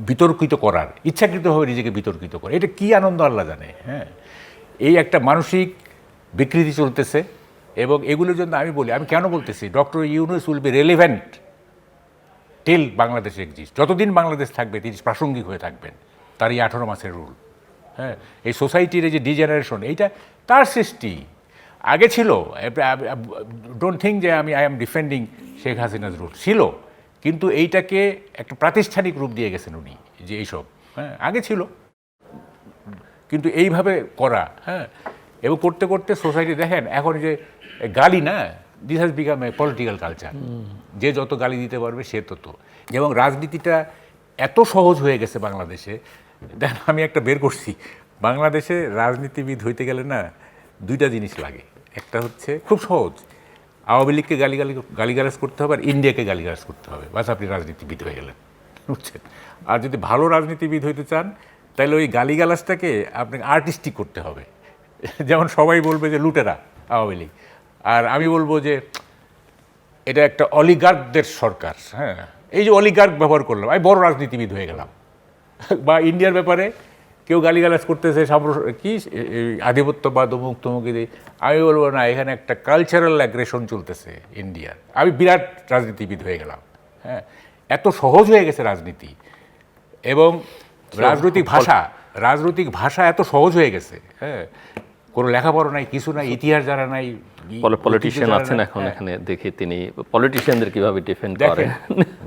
বিতর্কিত করার, ইচ্ছাকৃতভাবে নিজেকে বিতর্কিত করা, এটা কি আনন্দ আল্লাহ জানে। হ্যাঁ, এই একটা মানসিক বিকৃতি চলতেছে। এবং এগুলোর জন্য আমি বলি, আমি কেন বলতেছি doctor Yunus will be relevant till Bangladesh exist. যতদিন বাংলাদেশ থাকবে তিনি প্রাসঙ্গিক হয়ে থাকবেন। তার এই 18 মাসের রুল, হ্যাঁ, এই সোসাইটির এই যে ডিজেনারেশন, এইটা তার সৃষ্টি। আগে ছিল, ডোন্ট থিঙ্ক যে I am defending Sheikh Hasina's rule, ছিল, কিন্তু এইটাকে একটা প্রাতিষ্ঠানিক রূপ দিয়ে গেছেন উনি, যে এইসব, হ্যাঁ, আগে ছিল কিন্তু এইভাবে করা, হ্যাঁ, এবং করতে করতে সোসাইটি দেখেন এখন যে গালি না, this has become a political culture. যে যত গালি দিতে পারবে সে তত। এবং রাজনীতিটা এত সহজ হয়ে গেছে বাংলাদেশে। দেখেন, আমি একটা বের করছি, বাংলাদেশে রাজনীতিবিদ হইতে গেলে না দুইটা জিনিস লাগে। একটা হচ্ছে খুব সহজ, আওয়ামী লীগকে গালিগালাজ করতে হবে আর ইন্ডিয়াকে গালিগালাজ করতে হবে, বাস আপনি রাজনীতিবিদ হয়ে গেলেন, বুঝছেন। আর যদি ভালো রাজনীতিবিদ হইতে চান তাহলে ওই গালিগালাজটাকে আপনাকে আর্টিস্টিক করতে হবে। যেমন সবাই বলবে যে লুটেরা আওয়ামী লীগ, আর আমি বলবো যে এটা একটা অলিগার্কদের সরকার। হ্যাঁ, এই যে অলিগার্ক ব্যবহার করলাম, আমি বড় রাজনীতিবিদ হয়ে গেলাম। বা ইন্ডিয়ার ব্যাপারে কেউ গালিগালাজ করতেছে, কি আধিপত্যবাদ, অমুক তমুক, আমি বলবো না, এখানে একটা কালচারাল অ্যাগ্রেশন চলতেছে ইন্ডিয়ার। আমি বিরাট রাজনীতিবিদ হয়ে গেলাম। হ্যাঁ, এত সহজ হয়ে গেছে রাজনীতি। এবং রাজনৈতিক ভাষা এত সহজ হয়ে গেছে। হ্যাঁ, কোনো লেখাপড়া নাই, কিছু নাই, ইতিহাস জানা নাই। পলিটিশিয়ান আছেন এখন এখানে, দেখি তিনি পলিটিশিয়ানদের কিভাবে ডিফেন্ড করেন,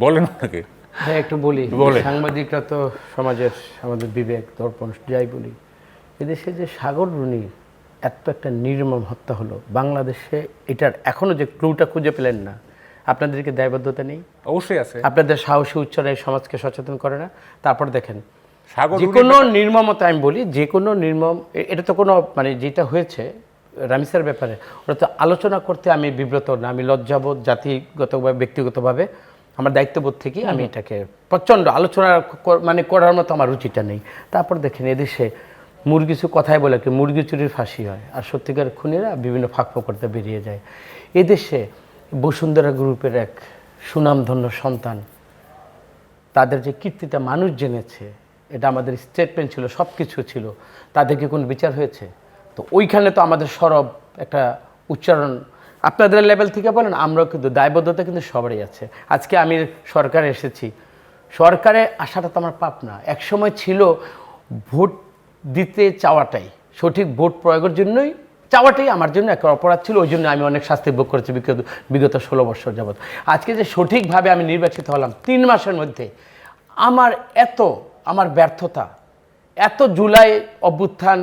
বলেন ওনাকে। হ্যাঁ, একটু বলি। সাংবাদিকরা তো সমাজের আমাদের বিবেক দর্পণ, যাই বলি, এদেশে যে সাগর রুনি এত একটা নির্মম হত্যা হলো বাংলাদেশে, এটার এখনো যে ক্লুটা খুঁজে পেলেন না, আপনাদেরকে দায়বদ্ধতা নেই? অবশ্যই আছে। আপনাদের সাহসী উচ্চারণ এই সমাজকে সচেতন করে না? তারপর দেখেন, যে কোনো নির্মমতা, আমি বলি যে কোনো নির্মম, এটা তো কোনো মানে যেটা হয়েছে রামিসার ব্যাপারে, ওটা তো আলোচনা করতে আমি বিব্রত না, আমি লজ্জাবোধ, জাতিগতভাবে ব্যক্তিগতভাবে আমার দায়িত্ববোধ থেকে আমি এটাকে প্রচণ্ড আলোচনা মানে করার মতো আমার রুচিটা নেই। তারপর দেখেন, এদেশে মুরগি কথায় বলে কি মুরগি চুরির ফাঁসি হয়, আর সত্যিকার খুনিরা বিভিন্ন ফাঁক করতে বেরিয়ে যায়। এদেশে বসুন্ধরা গ্রুপের এক সুনামধন্য সন্তান, তাদের যে কীর্তিটা মানুষ জেনেছে, এটা আমাদের স্টেটমেন্ট ছিল, সব কিছু ছিল, তাদেরকে কোনো বিচার হয়েছে? তো ওইখানে তো আমাদের সরব একটা উচ্চারণ, আপনাদের লেভেল থেকে বলেন, আমরাও কিন্তু দায়বদ্ধতা কিন্তু সবারই আছে। আজকে আমি সরকারে এসেছি, সরকারে আসাটা তো আমার পাপ না। একসময় ছিল ভোট দিতে চাওয়াটাই, সঠিক ভোট প্রয়োগের জন্যই চাওয়াটাই আমার জন্য একটা অপরাধ ছিল। ওই জন্য আমি অনেক শাস্তি ভোগ করেছি বিগত 16 বছর যাবৎ। আজকে যে সঠিকভাবে আমি নির্বাচিত হলাম 3 মাসের মধ্যে, আমার ব্যর্থতা, এত জুলাই অভ্যুত্থান,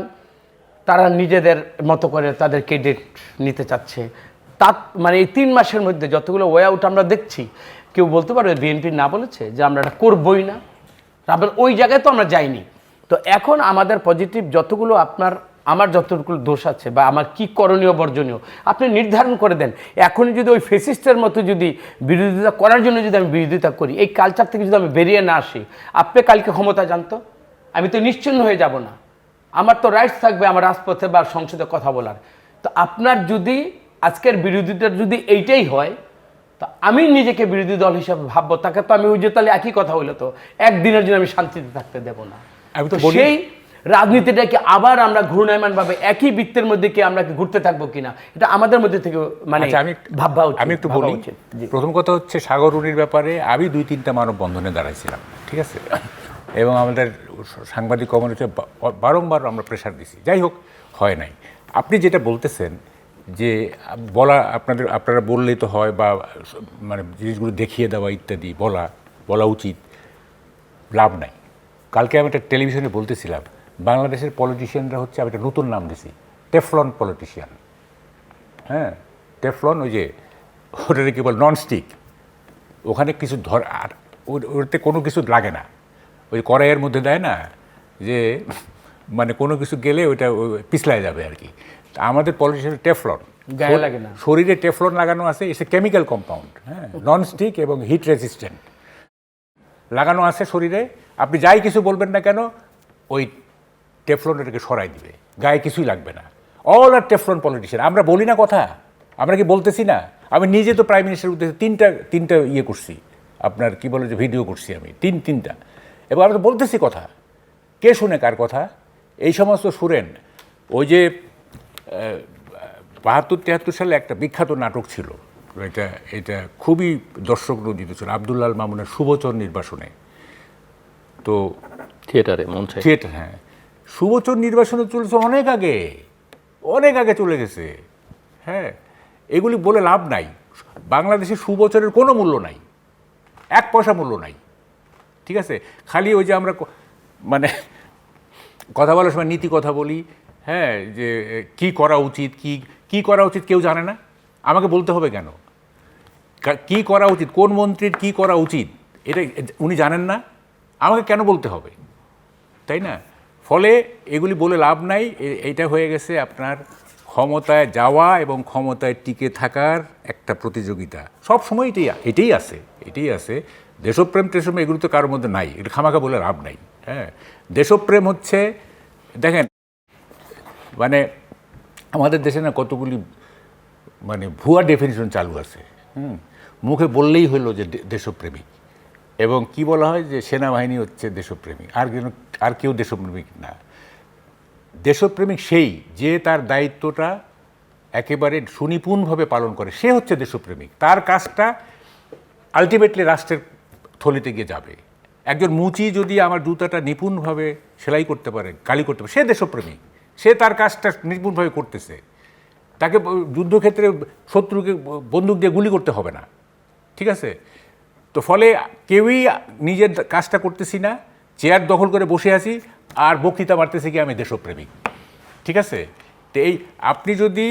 তারা নিজেদের মতো করে তাদের ক্রেডিট নিতে চাচ্ছে। মানে এই 3 মাসের মধ্যে যতগুলো ওয়ে আউট আমরা দেখছি, কেউ বলতে পারবে বিএনপি না বলেছে যে আমরা এটা করবই না? ওই জায়গায় তো আমরা যাইনি। তো এখন আমাদের পজিটিভ যতগুলো আমার যতগুলো দোষ আছে বা আমার কি করণীয় বর্জনীয় আপনি নির্ধারণ করে দেন। এখনই যদি ওই ফেসিস্টের মতো যদি বিরোধিতা করার জন্য যদি আমি বিরোধিতা করি, এই কালচার থেকে যদি আমি বেরিয়ে না আসি, আপনি কালকে ক্ষমতা জানতো, আমি তো নিশ্চিন্ন হয়ে যাব না। আমার তো রাইটস থাকবে আমার রাজপথে বা সংসদে কথা বলার। তো আপনার যদি আজকের বিরোধিতা যদি এইটাই হয়, তো আমি নিজেকে বিরোধী দল হিসাবে ভাববো, তাকে তো আমি ওই যে তাহলে একই কথা হইলো, তো একদিনের জন্য আমি শান্তিতে থাকতে দেব না। তো সেই রাজনীতিটাকে আবার আমরা ঘূর্ণায়মানভাবে একই বৃত্তের মধ্যে কি আমরা কি ঘুরতে থাকবো কিনা, এটা আমাদের মধ্যে থেকে মানে ভাববা উচিত। আমি একটু বলি, প্রথম কথা হচ্ছে সাগর রুনির ব্যাপারে আমি 2-3টা মানববন্ধনে দাঁড়াইছিলাম, ঠিক আছে, এবং আমাদের সাংবাদিক কমিউনিটি বারংবার আমরা প্রেশার দিছি, যাই হোক হয় নাই। আপনি যেটা বলতেছেন যে আপনারা বললেই তো হয়, বা মানে জিনিসগুলো দেখিয়ে দেওয়া ইত্যাদি বলা উচিত, লাভ নাই। কালকে আমি একটা টেলিভিশনে বলতেছিলাম, বাংলাদেশের পলিটিশিয়ানরা হচ্ছে, আমি একটা নতুন নাম দিছি, টেফলন পলিটিশিয়ান। হ্যাঁ, টেফলন, ওই যে ওটাকে কি বল, ননস্টিক, ওখানে কিছু আর ওতে কোনো কিছু লাগে না, ওই কড়াইয়ের মধ্যে দেয় না যে মানে কোনো কিছু গেলে ওইটা পিছলায় যাবে আর কি। আমাদের পলিটিশিয়ান টেফলন, গায়ে লাগে না, শরীরে টেফলন লাগানো আছে, এসে কেমিক্যাল কম্পাউন্ড, হ্যাঁ, ননস্টিক এবং হিট রেজিস্ট্যান্ট লাগানো আছে শরীরে। আপনি যাই কিছু বলবেন না কেন, ওই টেফলন এটাকে সরাই দিবে, গায়ে কিছুই লাগবে না। অল আর টেফলন পলিটিশিয়ান। আমরা বলি না কথা, আমরা কি বলতেছি না? আমি নিজে তো প্রাইম মিনিস্টারের উদ্দেশ্যে তিনটা ইয়ে করছি, আপনার কি বলে যে ভিডিও করছি আমি তিনটা, এবং আমরা তো বলতেছি কথা। কে শুনে কার কথা? এই সমস্ত শুনেন। ওই যে ৭২-৭৩ সালে একটা বিখ্যাত নাটক ছিল, এটা খুবই দর্শক রঞ্জিত ছিল, আব্দুল্লাহ মামুনের শুভচর নির্বাসনে। তো থিয়েটারে মঞ্চে, থিয়েটার, হ্যাঁ, শুভচর নির্বাসনে চলেছে অনেক আগে চলে গেছে। হ্যাঁ, এগুলি বলে লাভ নাই। বাংলাদেশে শুভচরের কোনো মূল্য নাই, 1 পয়সা মূল্য নাই। ঠিক আছে, খালি ওই যে আমরা মানে কথা বলার সময় নীতি কথা বলি, হ্যাঁ, যে কি করা উচিত, কি করা উচিত কেউ জানে না। আমাকে বলতে হবে কেন কি করা উচিত, কোন মন্ত্রীর কি করা উচিত, এটা উনি জানেন না, আমাকে কেন বলতে হবে, তাই না? ফলে এগুলি বলে লাভ নাই। এইটা হয়ে গেছে আপনার ক্ষমতায় যাওয়া এবং ক্ষমতায় টিকে থাকার একটা প্রতিযোগিতা। সব সময় এটাই আছে। দেশপ্রেম টেশপ্রেম এগুলো তো কারোর মধ্যে নাই, এটা খামাখা বলে লাভ নাই। হ্যাঁ, দেশপ্রেম হচ্ছে, দেখেন, মানে আমাদের দেশে না কতগুলি মানে ভুয়া ডেফিনিশন চালু আছে। মুখে বললেই হলো যে দেশপ্রেমিক, এবং কি বলা হয় যে সেনাবাহিনী হচ্ছে দেশপ্রেমিক, আর কেউ দেশপ্রেমিক না। দেশপ্রেমিক সেই যে তার দায়িত্বটা একেবারে সুনিপুণভাবে পালন করে, সে হচ্ছে দেশপ্রেমিক। তার কাজটা আলটিমেটলি রাষ্ট্রের থলিতে গিয়ে যাবে। একজন মুচি যদি আমার জুতাটা নিপুণভাবে সেলাই করতে পারে, কালি করতে পারে, সে দেশপ্রেমিক, সে তার কাজটা নিপুণভাবে করতেছে। তাকে যুদ্ধক্ষেত্রে শত্রুকে বন্দুক দিয়ে গুলি করতে হবে না, ঠিক আছে? তো ফলে কেউই নিজের কাজটা করতেছি না, চেয়ার দখল করে বসে আছি আর বক্তৃতা মারতেছি কি আমি দেশপ্রেমিক, ঠিক আছে? তো এই আপনি যদি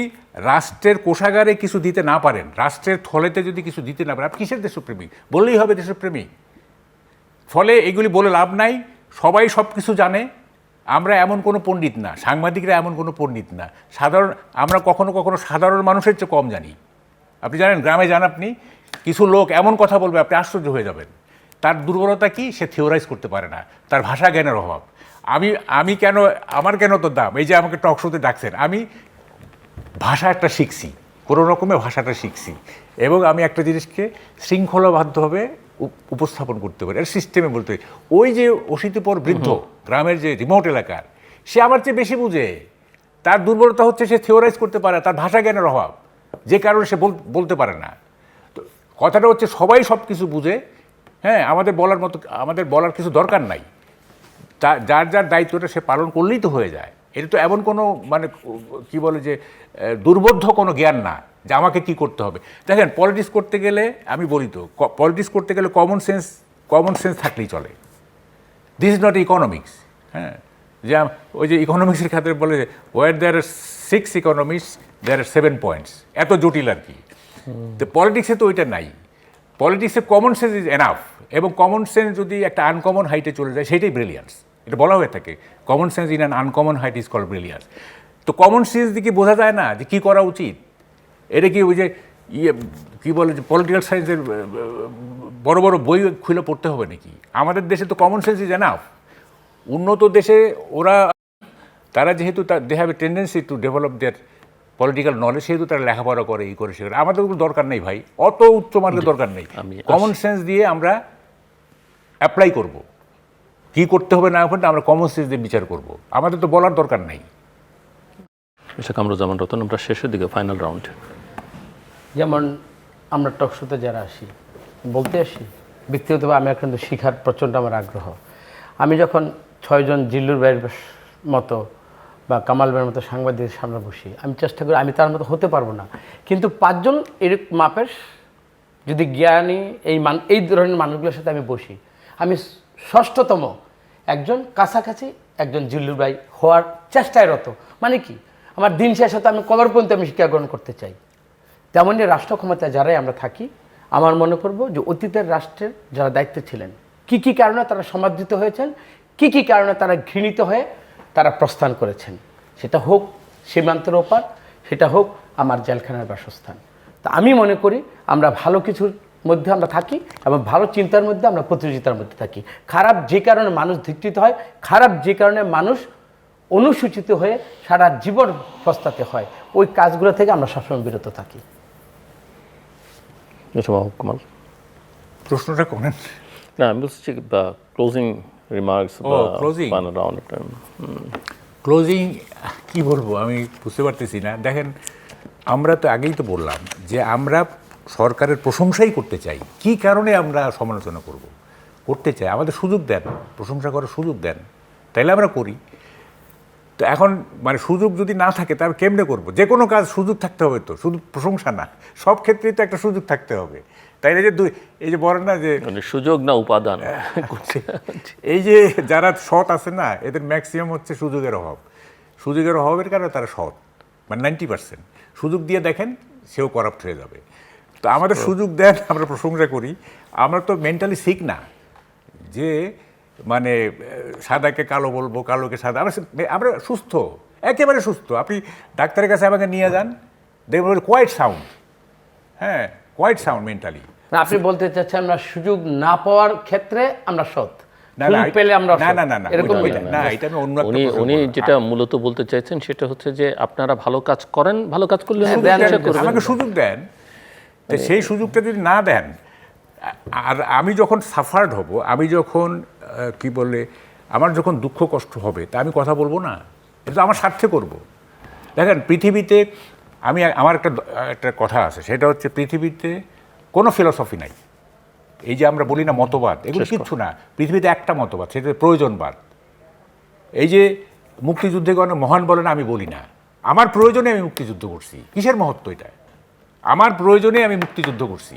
রাষ্ট্রের কোষাগারে কিছু দিতে না পারেন, রাষ্ট্রের থলেতে যদি কিছু দিতে না পারেন, আপনি কিসের দেশপ্রেমিক? বললেই হবে দেশপ্রেমিক। ফলে এগুলি বলে লাভ নাই, সবাই সব কিছু জানে। আমরা এমন কোনো পণ্ডিত না, সাংবাদিকরা এমন কোনো পণ্ডিত না, আমরা কখনো সাধারণ মানুষের চেয়ে কম জানি। আপনি জানেন, গ্রামে যান আপনি, কিছু লোক এমন কথা বলবে আপনি আশ্চর্য হয়ে যাবেন। তার দুর্বলতা কি? সে থিওরাইজ করতে পারে না, তার ভাষা জ্ঞানের অভাব। আমার কেন তো দাম, এই যে আমাকে টক শোতে ডাকছেন, আমি ভাষা একটা শিখছি, কোনো রকমে ভাষাটা শিখছি, এবং আমি একটা জিনিসকে শৃঙ্খলাবদ্ধভাবে উপস্থাপন করতে পারি, আর সিস্টেমে বলতে পারি। ওই যে অশীতিপর বৃদ্ধ গ্রামের যে রিমোট এলাকার, সে আমার চেয়ে বেশি বুঝে। তার দুর্বলতা হচ্ছে সে থিওরাইজ করতে পারে, তার ভাষা জ্ঞানের অভাব, যে কারণে সে বলতে পারে না। তো কথাটা হচ্ছে সবাই সব কিছু বুঝে। হ্যাঁ, আমাদের বলার কিছু দরকার নাই। যার দায়িত্বটা সে পালন করলেই তো হয়ে যায়। এটা তো এমন কোনো মানে কি বলে যে দুর্বোধ্য কোনো জ্ঞান না যে আমাকে কি করতে হবে। দেখেন, পলিটিক্স করতে গেলে, আমি বলি তো, পলিটিক্স করতে গেলে কমন সেন্স থাকলেই চলে। This is not economics. হ্যাঁ, যে ওই যে ইকোনমিক্সের ক্ষেত্রে বলে ওয়ার দেয়ার আর 6 ইকোনমিক্স দেয়ার আর 7 পয়েন্টস, এত জটিল আর কি। তো পলিটিক্সে তো ওইটা নাই। পলিটিক্সে কমন সেন্স ইজ এনাফ, এবং কমন সেন্স যদি একটা আনকমন হাইটে চলে যায়, সেটাই ব্রিলিয়ান্স। এটা বলা হয়ে থাকে, common sense in an uncommon height is called brilliance. তো কমন সেন্স দিকে বোঝা যায় না যে কী করা উচিত। এটা কি ওই যে কী বলে যে পলিটিক্যাল সায়েন্সের বড় বড় বই খুলে পড়তে হবে নাকি? আমাদের দেশে তো কমন সেন্স ইজ এনাফ। উন্নত দেশে তারা যেহেতু they have a tendency to develop their political knowledge, সেহেতু তারা লেখাপড়া করে, সে করে। আমাদের কোনো দরকার নেই ভাই, অত উচ্চ মার্গের দরকার নেই। কমন সেন্স দিয়ে আমরা অ্যাপ্লাই করব, কি করতে হবে না করতে আমরা কমন সেন্স দিয়ে বিচার করব। আমাদের তো বলার দরকার নেই। কামরুজ্জামান রতন, আমরা শেষের দিকে, ফাইনাল রাউন্ড। যেমন আমরা টকশোতে যারা আসি, বলতে আসি, ব্যক্তিগতভাবে আমি কিন্তু শিখার প্রচণ্ড আমার আগ্রহ। আমি যখন 6 জন জিল্লুর ভাইয়ের মতো বা কামাল ভাইয়ের মতো সাংবাদিকের সামনে বসি, আমি চেষ্টা করি, আমি তার মতো হতে পারবো না, কিন্তু 5 জন এর মাপের যদি জ্ঞানী এই ধরনের মানুষগুলোর সাথে আমি বসি, আমি 6ষ্ঠতম একজন কাছাকাছি একজন জিল্লুর ভাই হওয়ার চেষ্টায় রত। মানে কি, আমার দিন শেষ হতে আমি কবর পর্যন্ত আমি শিক্ষা গ্রহণ করতে চাই। তেমনই রাষ্ট্র ক্ষমতায় যারাই আমরা থাকি, আমার মনে করব যে অতীতের রাষ্ট্রের যারা দায়িত্বে ছিলেন, কি কারণে তারা সমাদৃত হয়েছেন, কি কারণে তারা ঘৃণিত হয়ে তারা প্রস্থান করেছেন, সেটা হোক সীমান্তের ওপার, সেটা হোক আমার জেলখানার বাসস্থান। তা আমি মনে করি আমরা ভালো কিছুর মধ্যে আমরা থাকি এবং ভালো চিন্তার মধ্যে আমরা প্রতিযোগিতার মধ্যে থাকি। খারাপ যে কারণে মানুষ ধিক্কৃত হয়, খারাপ যে কারণে মানুষ অনুসূচিত হয়ে সারা জীবন পস্তাতে হয়, ওই কাজগুলো থেকে আমরা সবসময় বিরত থাকি। মাহবুব কামাল, প্রশ্নটা করেন। না আমি বলছি ক্লোজিং রিমার্কস বা closing? ফাইনাল রাউন্ড একটা ক্লোজিং কি বলবো আমি বুঝতে পারতেছি না। দেখেন, আমরা তো আগেই তো বললাম যে আমরা সরকারের প্রশংসাই করতে চাই। কি কারণে আমরা সমালোচনা করতে চাই? আমাদের সুযোগ দেন, প্রশংসা করার সুযোগ দেন, তাইলে আমরা করি। তো এখন মানে সুযোগ যদি না থাকে তাহলে কেমনে করব? যে কোনো কাজ সুযোগ থাকতে হবে, তো শুধু প্রশংসা না, সব ক্ষেত্রেই তো একটা সুযোগ থাকতে হবে। তাই না? যে এই যে বলেন না যে মানে সুযোগ না উপাদান, এই যে যারা সৎ আছে না, এদের ম্যাক্সিমাম হচ্ছে সুযোগের অভাব। সুযোগের অভাবের কারণে তারা সৎ, মানে 90%। সুযোগ দিয়ে দেখেন সেও করাপ্ট হয়ে যাবে। তো আমাদের সুযোগ দেন, আমরা প্রশংসা করি। আমরা তো মেন্টালি সিক না যে মানে সাদাকে কালো বলবো, কালোকে সাদা। আমরা সুস্থ, একেবারে সুস্থ। আপনি ডাক্তারের কাছে আমাকে নিয়ে যান, দেখবেন কোয়াইট সাউন্ড। হ্যাঁ, কোয়াইট সাউন্ড মেন্টালি। আপনি বলতে চাচ্ছেন আমরা সুযোগ না পাওয়ার ক্ষেত্রে আমরা সৎ, না, সুযোগ পেলে আমরা অসৎ। না, এরকম না, এটা আমি অন্য একটা উনি প্রসঙ্গ উনি বললাম। যেটা মূলত বলতে চাইছেন সেটা হচ্ছে যে আপনারা ভালো কাজ করেন, ভালো কাজ করলে হ্যাঁ, প্রশংসা দেন, করবেন। আমাকে সুযোগ দেন। তো সেই সুযোগটা যদি না দেন, আর আমি যখন সাফার্ড হব, আমি যখন কি বলে আমার যখন দুঃখ কষ্ট হবে, তা আমি কথা বলবো না? এটা আমার স্বার্থে করব। দেখেন, পৃথিবীতে আমার একটা কথা আছে, সেটা হচ্ছে পৃথিবীতে কোনো ফিলসফি নাই। এই যে আমরা বলি না মতবাদ, এগুলো কিচ্ছু না। পৃথিবীতে একটা মতবাদ, সেটা প্রয়োজনবাদ। এই যে মুক্তিযুদ্ধে কোনো মহান বলে না, আমি বলি না। আমার প্রয়োজনে আমি মুক্তিযুদ্ধ করছি। কিসের মহত্ব এটা? আমার প্রয়োজনে আমি মুক্তিযুদ্ধ করছি।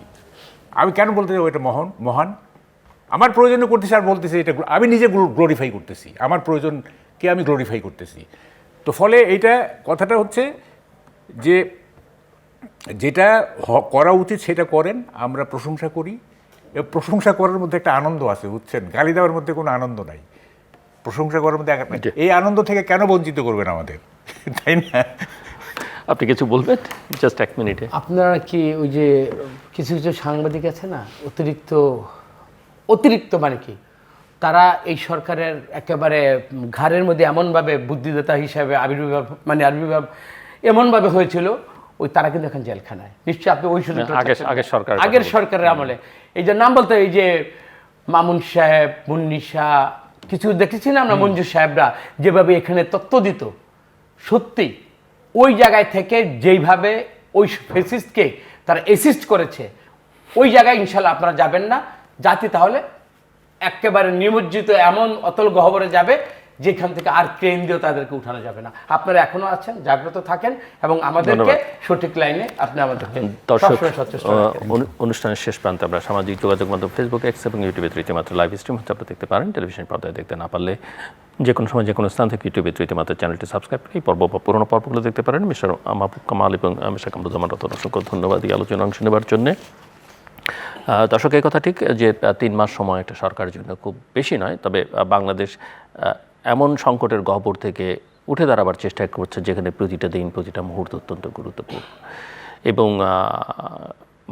আমি কেন বলতে চাই এটা মহান? আমার প্রয়োজনে করতেছি, আর বলতেছি এটা আমি নিজে গ্লোরিফাই করতেছি। আমার প্রয়োজনকে আমি গ্লোরিফাই করতেছি। তো ফলে এইটা কথাটা হচ্ছে যে যেটা করা উচিত সেটা করেন, আমরা প্রশংসা করি। এবং প্রশংসা করার মধ্যে একটা আনন্দ আছে, বুঝছেন? গালি দেওয়ার মধ্যে কোনো আনন্দ নাই, প্রশংসা করার মধ্যে এই আনন্দ থেকে কেন বঞ্চিত করবেন আমাদের, তাই না? আপনি কিছু বলবেন জাস্ট এক মিনিটে? আপনারা কি ওই যে কিছু কিছু সাংবাদিক আছে না, অতিরিক্ত মানে কি, তারা এই সরকারের একেবারে ঘাড়ের মধ্যে এমনভাবে বুদ্ধিদাতা হিসাবে আবির্ভাব এমনভাবে হয়েছিল, ওই তারা কিন্তু এখন জেলখানায়। নিশ্চয়ই আপনি ওই সুযোগটা আগের সরকারের আমলে এই যে নাম বলতে, এই যে মামুন সাহেব, মুন্নিশা, কিছু দেখেছি না আমরা, মঞ্জু সাহেবরা যেভাবে এখানে তত্ত্ব দিত, সত্যি ওই জায়গায় থেকে যেইভাবে ওই ফেসিস্টকে তারা অ্যাসিস্ট করেছে, ওই জায়গায় ইনশাল্লাহ আপনারা যাবেন না। জাতি তাহলে একেবারে নিমজ্জিত এমন অতল গহ্বরে যাবে যেখান থেকে আর ট্রেন দিয়েও তাদেরকে উঠানো যাবে না। আপনারা এখনো আছেন, জাগ্রত থাকেন এবং আমাদেরকে সঠিক লাইনে আপনি আমাদেরকে সবসময় সচেষ্ট রাখেন। অনুষ্ঠানের শেষ প্রান্তে আমরা সামাজিক যোগাযোগ মাধ্যম ফেসবুক, এক্স এবং ইউটিউবে রীতিমাত্র লাইভ স্ট্রিম হচ্ছে আপনারা দেখতে পারেন। টেলিভিশন পর্দায় দেখতে না পারলে যে কোনো সময় যে কোনো স্থান থেকে ইউটিউবে রীতিমাত্র চ্যানেলটি সাবস্ক্রাইব করে এই পর্ব বা পুরোনো পর্বগুলো দেখতে পারেন। মিস্টার মাহবুব কামাল এবং মিস্টার কামরুজ্জামান রতন, অসংখ্য ধন্যবাদ এই আলোচনা অংশ নেবার জন্যে। দর্শক, এই কথা ঠিক যে 3 মাস সময় একটা সরকারের জন্য খুব বেশি নয়, তবে বাংলাদেশ এমন সংকটের গহ্বর থেকে উঠে দাঁড়াবার চেষ্টা করছে যেখানে প্রতিটা দিন, প্রতিটা মুহূর্ত অত্যন্ত গুরুত্বপূর্ণ এবং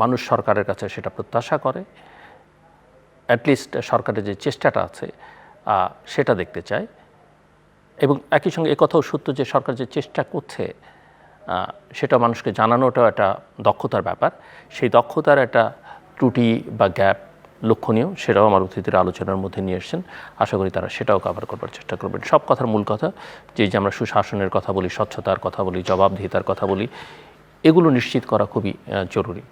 মানুষ সরকারের কাছে সেটা প্রত্যাশা করে। অ্যাটলিস্ট সরকারের যে চেষ্টাটা আছে সেটা দেখতে চায় এবং একই সঙ্গে একথাও সত্য যে সরকার যে চেষ্টা করছে সেটা মানুষকে জানানোটাও একটা দক্ষতার ব্যাপার। সেই দক্ষতার একটা ত্রুটি বা গ্যাপ লক্ষণীয়, সেটাও আমার অতিথিরা আলোচনার মধ্যে নিয়ে এসেছেন। আশা করি তারা সেটাও কভার করবার চেষ্টা করবেন। সব কথার মূল কথা যে আমরা সুশাসনের কথা বলি, স্বচ্ছতার কথা বলি, জবাবদিহিতার কথা বলি, এগুলো নিশ্চিত করা খুবই জরুরি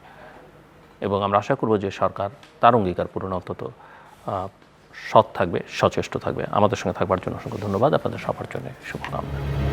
এবং আমরা আশা করব যে সরকার তার অঙ্গীকার পূরণ অন্তত সৎ থাকবে, সচেষ্ট থাকবে। আমাদের সঙ্গে থাকবার জন্য অসংখ্য ধন্যবাদ। আপনাদের সবার জন্য শুভকামনা।